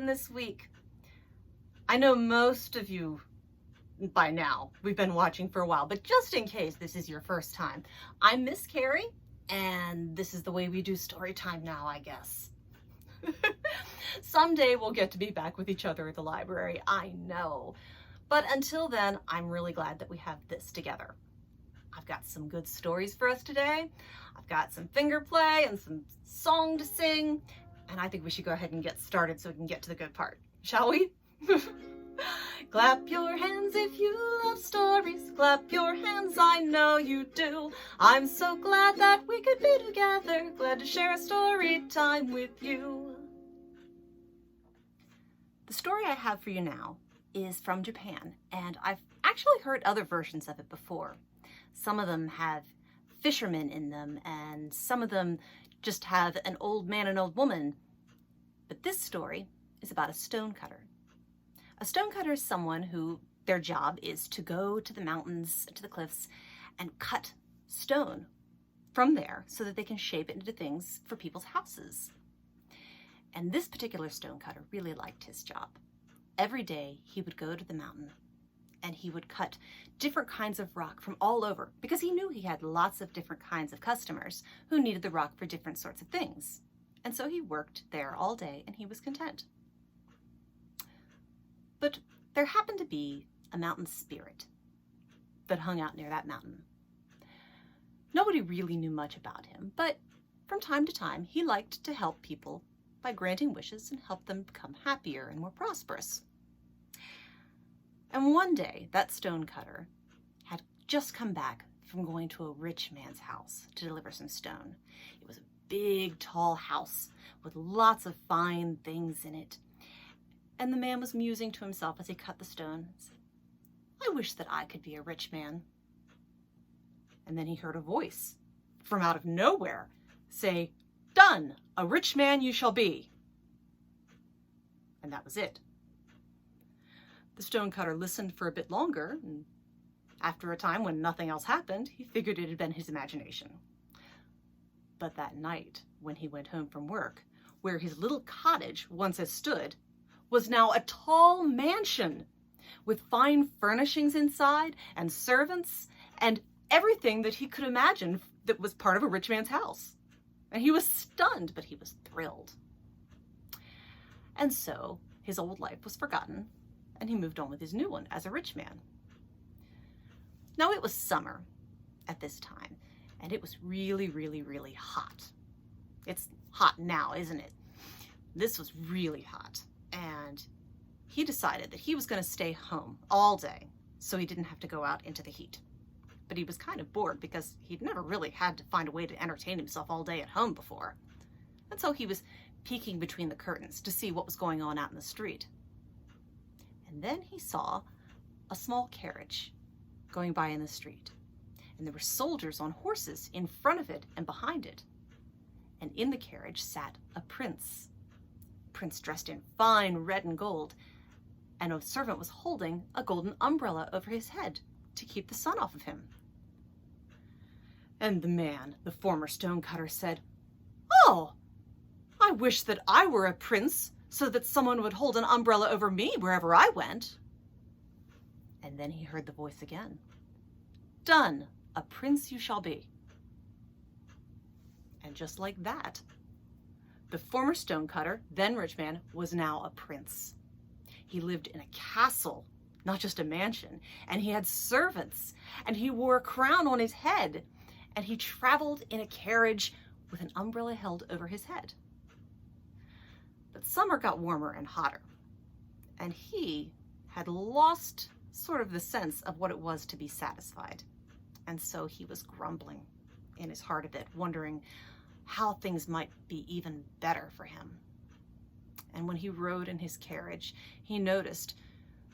this week. I know most of you by now, we've been watching for a while, but just in case this is your first time, I'm Miss Carrie, and this is the way we do story time now, I guess. Someday we'll get to be back with each other at the library, I know. But until then, I'm really glad that we have this together. I've got some good stories for us today. I've got some finger play and some song to sing, and I think we should go ahead and get started so we can get to the good part. Shall we? Clap your hands if you love stories. Clap your hands, I know you do. I'm so glad that we could be together. Glad to share a story time with you. The story I have for you now is from Japan, and I've actually heard other versions of it before. Some of them have fishermen in them, and some of them just have an old man and old woman. But this story is about a stonecutter. A stonecutter is someone who their job is to go to the mountains, to the cliffs, and cut stone from there so that they can shape it into things for people's houses. And this particular stonecutter really liked his job. Every day he would go to the mountain and he would cut different kinds of rock from all over because he knew he had lots of different kinds of customers who needed the rock for different sorts of things. And so he worked there all day and he was content. But there happened to be a mountain spirit that hung out near that mountain. Nobody really knew much about him, but from time to time he liked to help people by granting wishes and help them become happier and more prosperous. And one day, that stonecutter had just come back from going to a rich man's house to deliver some stone. It was a big, tall house with lots of fine things in it. And the man was musing to himself as he cut the stone. I wish that I could be a rich man. And then he heard a voice from out of nowhere say, "Done! A rich man you shall be." And that was it. The stonecutter listened for a bit longer, and after a time when nothing else happened, he figured it had been his imagination. But that night, when he went home from work, where his little cottage once had stood, was now a tall mansion with fine furnishings inside and servants and everything that he could imagine that was part of a rich man's house. And he was stunned, but he was thrilled. And so his old life was forgotten, and he moved on with his new one as a rich man. Now it was summer at this time, and it was really, really, really hot. It's hot now, isn't it? This was really hot, and he decided that he was going to stay home all day so he didn't have to go out into the heat. But he was kind of bored because he'd never really had to find a way to entertain himself all day at home before. And so he was peeking between the curtains to see what was going on out in the street. And then he saw a small carriage going by in the street. And there were soldiers on horses in front of it and behind it. And in the carriage sat a prince. Prince dressed in fine red and gold. And a servant was holding a golden umbrella over his head to keep the sun off of him. And the man, the former stonecutter, said, "Oh, I wish that I were a prince so that someone would hold an umbrella over me wherever I went." And then he heard the voice again. "Done, a prince you shall be." And just like that, the former stonecutter, then rich man, was now a prince. He lived in a castle, not just a mansion, and he had servants, and he wore a crown on his head, and he traveled in a carriage with an umbrella held over his head. But summer got warmer and hotter, and he had lost sort of the sense of what it was to be satisfied. And so he was grumbling in his heart a bit, wondering how things might be even better for him. And when he rode in his carriage, he noticed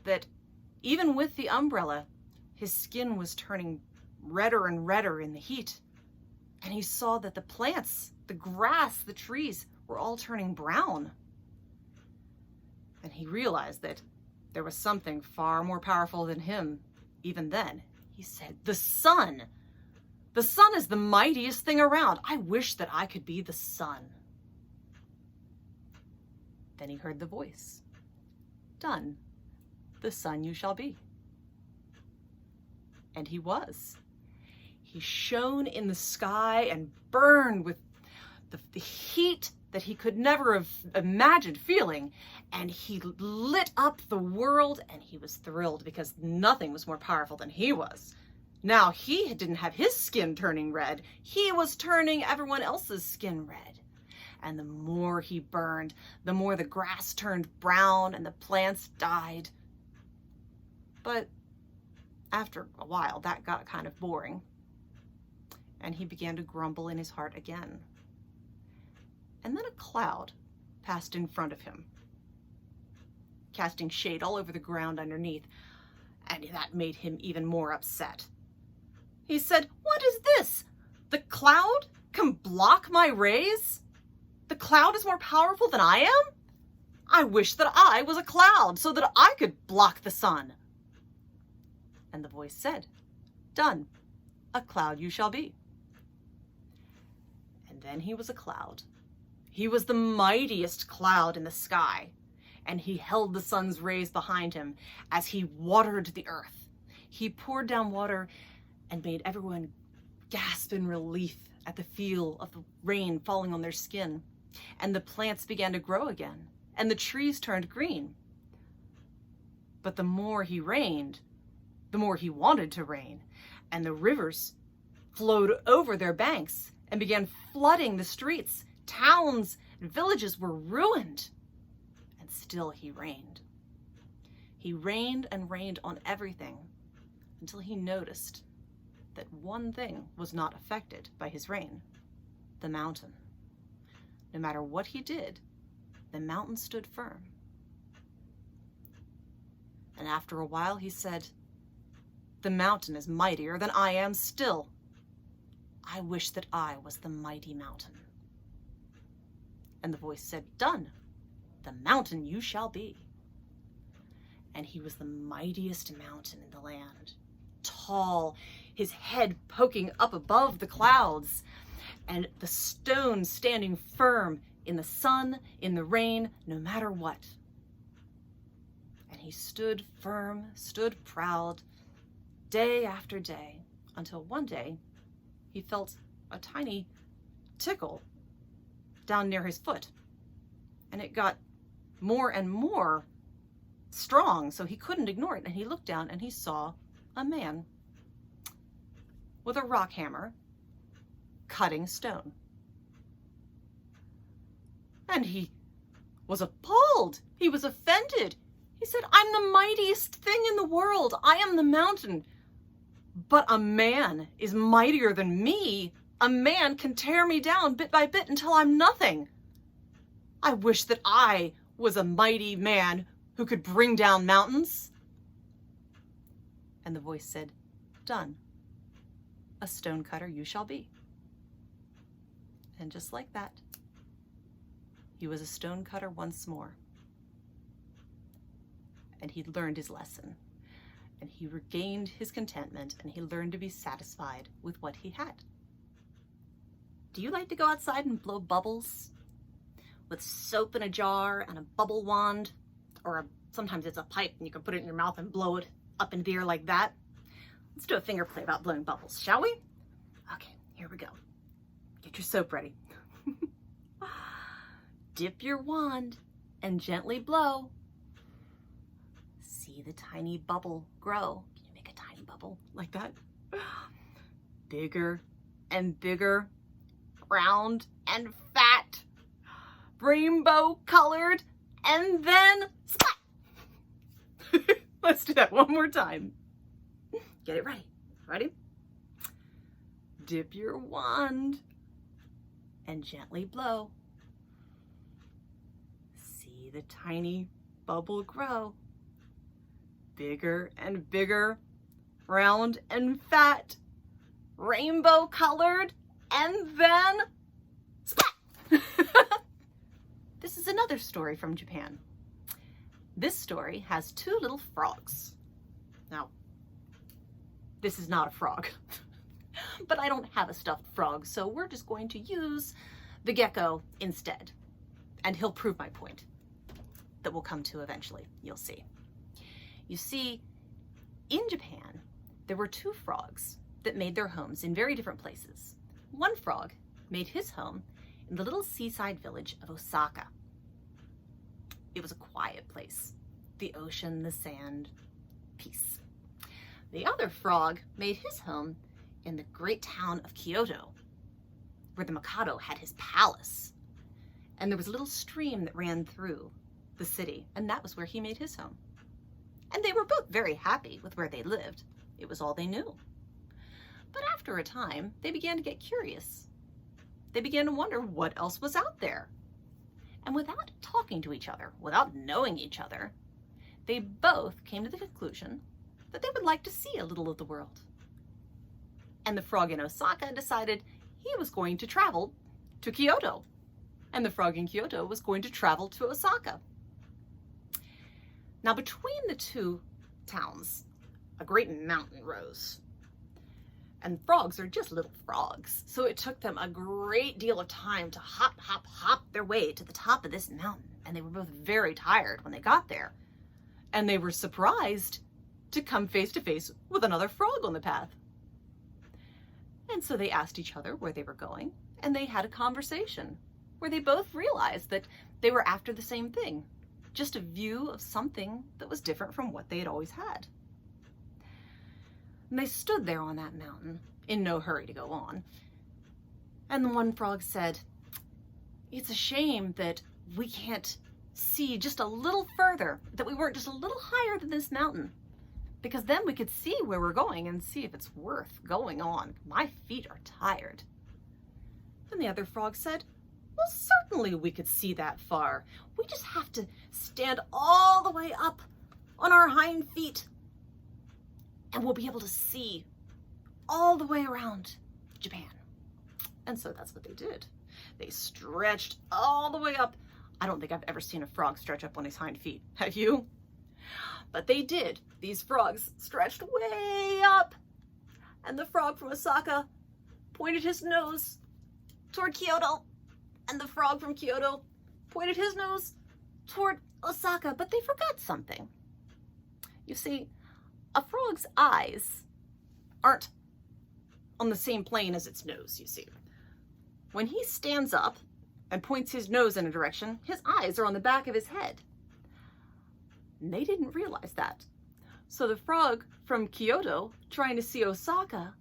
that even with the umbrella, his skin was turning redder and redder in the heat. And he saw that the plants, the grass, the trees were all turning brown. And he realized that there was something far more powerful than him even then. He said, "The sun! The sun is the mightiest thing around. I wish that I could be the sun." Then he heard the voice. Done. The sun you shall be. And he was. He shone in the sky and burned with the heat that he could never have imagined feeling. And he lit up the world, and he was thrilled because nothing was more powerful than he was. Now he didn't have his skin turning red. He was turning everyone else's skin red. And the more he burned, the more the grass turned brown and the plants died. But after a while, that got kind of boring. And he began to grumble in his heart again. And then a cloud passed in front of him, casting shade all over the ground underneath, and that made him even more upset. He said, "What is this? The cloud can block my rays? The cloud is more powerful than I am? I wish that I was a cloud so that I could block the sun." And the voice said, "Done. A cloud you shall be." And then he was a cloud. He was the mightiest cloud in the sky, and he held the sun's rays behind him as he watered the earth. He poured down water and made everyone gasp in relief at the feel of the rain falling on their skin. And the plants began to grow again, and the trees turned green. But the more he rained, the more he wanted to rain, and the rivers flowed over their banks and began flooding the streets. Towns and villages were ruined, and still he rained. He rained and rained on everything until he noticed that one thing was not affected by his rain: the mountain. No matter what he did, the mountain stood firm. And after a while he said, "The mountain is mightier than I am still. I wish that I was the mighty mountain." And the voice said, "Done. The mountain you shall be." And he was the mightiest mountain in the land, tall, his head poking up above the clouds, and the stones standing firm in the sun, in the rain, no matter what. And he stood firm, stood proud, day after day, until one day he felt a tiny tickle down near his foot. And it got more and more strong, so he couldn't ignore it. And he looked down and he saw a man with a rock hammer cutting stone. And he was appalled. He was offended. He said, "I'm the mightiest thing in the world. I am the mountain. But a man is mightier than me. A man can tear me down bit by bit until I'm nothing. I wish that I was a mighty man who could bring down mountains." And the voice said, "Done. A stonecutter you shall be." And just like that, he was a stonecutter once more. And he learned his lesson. And he regained his contentment, and he learned to be satisfied with what he had. Do you like to go outside and blow bubbles? With soap in a jar and a bubble wand? Or sometimes it's a pipe and you can put it in your mouth and blow it up into the air like that. Let's do a finger play about blowing bubbles, shall we? Okay, here we go. Get your soap ready. Dip your wand and gently blow. See the tiny bubble grow. Can you make a tiny bubble like that? Bigger and bigger, round and fat, rainbow colored, and then splat! Let's do that one more time. Get it ready. Ready? Dip your wand and gently blow. See the tiny bubble grow. Bigger and bigger, round and fat, rainbow colored, and then splat! This is another story from Japan. This story has two little frogs. Now, this is not a frog, but I don't have a stuffed frog, so we're just going to use the gecko instead, and he'll prove my point. that we'll come to eventually. You'll see. You see, in Japan, there were two frogs that made their homes in very different places. One frog made his home in the little seaside village of Osaka. It was a quiet place. The ocean, the sand, peace. The other frog made his home in the great town of Kyoto, where the Mikado had his palace. And there was a little stream that ran through the city, and that was where he made his home. And they were both very happy with where they lived. It was all they knew. But after a time, they began to get curious. They began to wonder what else was out there. And without talking to each other, without knowing each other, they both came to the conclusion that they would like to see a little of the world. And the frog in Osaka decided he was going to travel to Kyoto. And the frog in Kyoto was going to travel to Osaka. Now, between the two towns, a great mountain rose. And frogs are just little frogs, so it took them a great deal of time to hop, hop, hop their way to the top of this mountain. And they were both very tired when they got there. And they were surprised to come face to face with another frog on the path. And so they asked each other where they were going, and they had a conversation where they both realized that they were after the same thing, just a view of something that was different from what they had always had. And they stood there on that mountain, in no hurry to go on. And the one frog said, "It's a shame that we can't see just a little further, that we weren't just a little higher than this mountain, because then we could see where we're going and see if it's worth going on. My feet are tired." And the other frog said, "Well, certainly we could see that far. We just have to stand all the way up on our hind feet, and we'll be able to see all the way around Japan." And so that's what they did. They stretched all the way up. I don't think I've ever seen a frog stretch up on his hind feet. Have you? But they did. These frogs stretched way up. And the frog from Osaka pointed his nose toward Kyoto. And the frog from Kyoto pointed his nose toward Osaka. But they forgot something. You see, a frog's eyes aren't on the same plane as its nose, you see. When he stands up and points his nose in a direction, his eyes are on the back of his head. And they didn't realize that. So the frog from Kyoto, trying to see Osaka,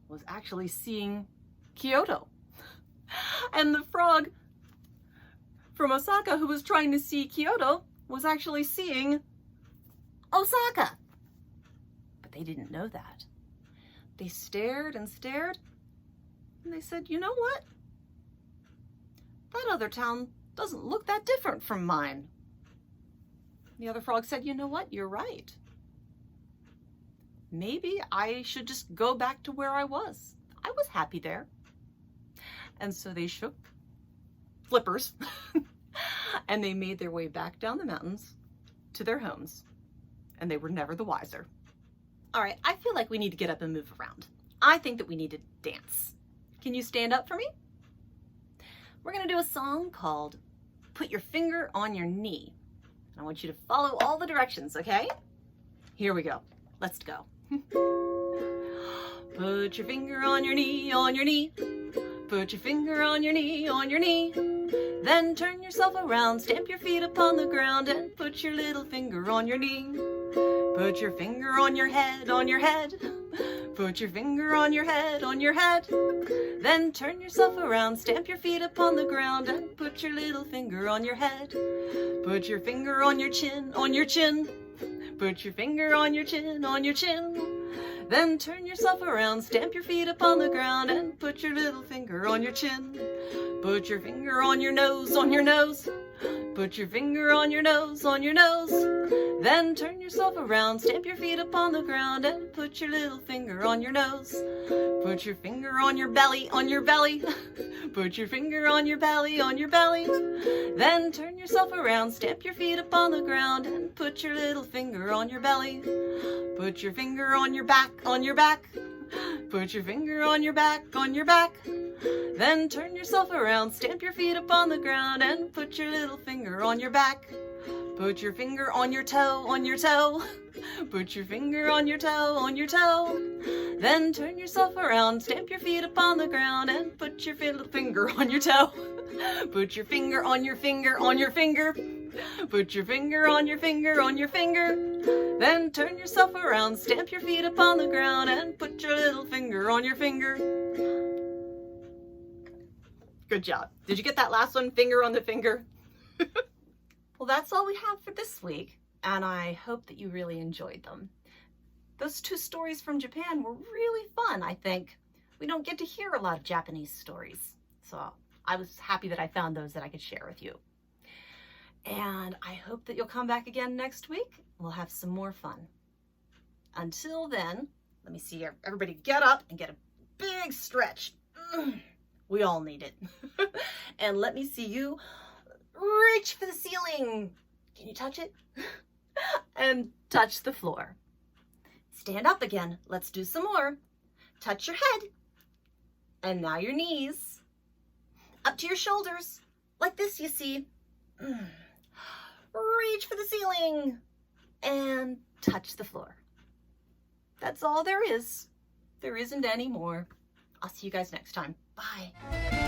was actually seeing Kyoto. And the frog from Osaka, who was trying to see Kyoto, was actually seeing Osaka. But they didn't know that. They stared and stared, and they said, "You know what? That other town doesn't look that different from mine." The other frog said, "You know what? You're right. Maybe I should just go back to where I was. I was happy there." And so they shook flippers and they made their way back down the mountains to their homes, and they were never the wiser. All right, I feel like we need to get up and move around. I think that we need to dance. Can you stand up for me? We're gonna do a song called "Put Your Finger on Your Knee." I want you to follow all the directions, okay? Here we go. Let's go. Put your finger on your knee, on your knee. Put your finger on your knee, on your knee. Then turn yourself around, stamp your feet upon the ground, and put your little finger on your knee. Put your finger on your head, on your head. Put your finger on your head, on your head. Then turn yourself around, stamp your feet upon the ground, and put your little finger on your head. Put your finger on your chin, on your chin. Put your finger on your chin, on your chin. Then turn yourself around, stamp your feet upon the ground, and put your little finger on your chin. Put your finger on your nose, on your nose. Put your finger on your nose, on your nose. Then turn yourself around, stamp your feet upon the ground, and put your little finger on your nose. Put your finger on your belly, on your belly. Put your finger on your belly, on your belly. Then turn yourself around, stamp your feet upon the ground, and put your little finger on your belly. Put your finger on your back, on your back. Put your finger on your back, on your back. Then turn yourself around, stamp your feet upon the ground, and put your little finger on your back. Put your finger on your toe, on your toe. Put your finger on your toe, on your toe. Then turn yourself around, stamp your feet upon the ground, and put your finger on your toe. Put your finger on your finger, on your finger. Put your finger on your finger, on your finger. Then turn yourself around, stamp your feet upon the ground, and put your little finger on your finger. Good job. Did you get that last one? Finger on the finger? Well, that's all we have for this week, and I hope that you really enjoyed them. Those 2 stories from Japan were really fun, I think. We don't get to hear a lot of Japanese stories, so I was happy that I found those that I could share with you. And I hope that you'll come back again next week. We'll have some more fun. Until then, let me see here. Everybody get up and get a big stretch. We all need it. And let me see you reach for the ceiling. Can you touch it? And touch the floor. Stand up again. Let's do some more. Touch your head. And now your knees. Up to your shoulders. Like this, you see. Reach for the ceiling. And touch the floor. That's all there is. There isn't any more. I'll see you guys next time. Bye.